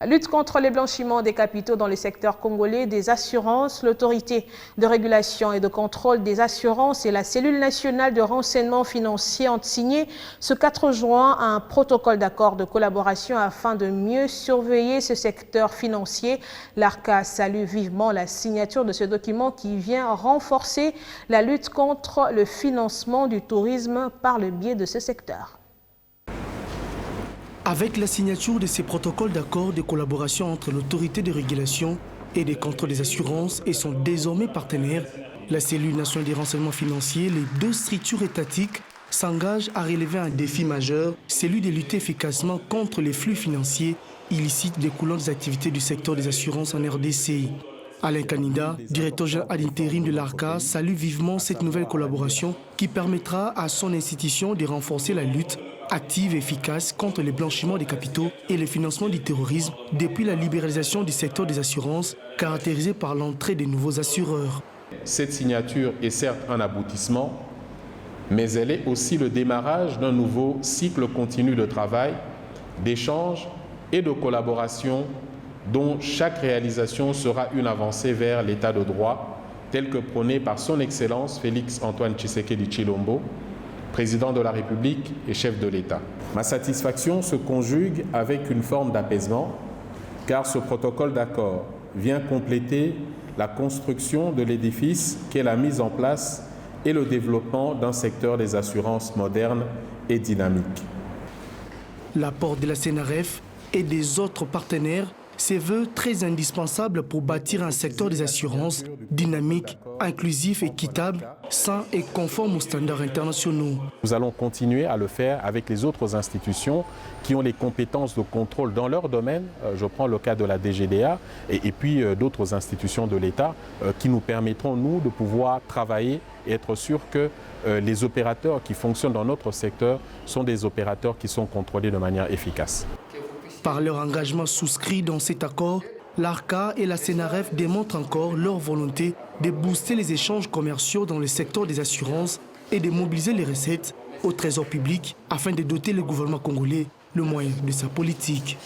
Lutte contre le blanchiment des capitaux dans le secteur congolais des assurances, l'autorité de régulation et de contrôle des assurances et la cellule nationale de renseignement financier ont signé ce 4 juin un protocole d'accord de collaboration afin de mieux surveiller ce secteur financier. L'ARCA salue vivement la signature de ce document qui vient renforcer la lutte contre le financement du tourisme par le biais de ce secteur. Avec la signature de ces protocoles d'accord de collaboration entre l'autorité de régulation et de contrôle des assurances et son désormais partenaire, la cellule nationale des renseignements financiers, les deux structures étatiques s'engagent à relever un défi majeur, celui de lutter efficacement contre les flux financiers illicites découlant des activités du secteur des assurances en RDC. Alain Canida, directeur général ad intérim de l'ARCA, salue vivement cette nouvelle collaboration qui permettra à son institution de renforcer la lutte active et efficace contre le blanchiment des capitaux et le financement du terrorisme depuis la libéralisation du secteur des assurances caractérisé par l'entrée de nouveaux assureurs. Cette signature est certes un aboutissement, mais elle est aussi le démarrage d'un nouveau cycle continu de travail, d'échange et de collaboration dont chaque réalisation sera une avancée vers l'état de droit tel que prôné par son Excellence Félix Antoine Tshisekedi Tshilombo, président de la République et chef de l'État. Ma satisfaction se conjugue avec une forme d'apaisement, car ce protocole d'accord vient compléter la construction de l'édifice qu'est la mise en place et le développement d'un secteur des assurances moderne et dynamique. L'apport de la CNRF et des autres partenaires se veut très indispensable pour bâtir un secteur des assurances dynamique, inclusif, équitable, sain et conforme aux standards internationaux. Nous allons continuer à le faire avec les autres institutions qui ont les compétences de contrôle dans leur domaine. Je prends le cas de la DGDA et puis d'autres institutions de l'État qui nous permettront, nous, de pouvoir travailler et être sûrs que les opérateurs qui fonctionnent dans notre secteur sont des opérateurs qui sont contrôlés de manière efficace. Par leur engagement souscrit dans cet accord, l'ARCA et la CNRF démontrent encore leur volonté de booster les échanges commerciaux dans le secteur des assurances et de mobiliser les recettes au trésor public afin de doter le gouvernement congolais le moyen de sa politique.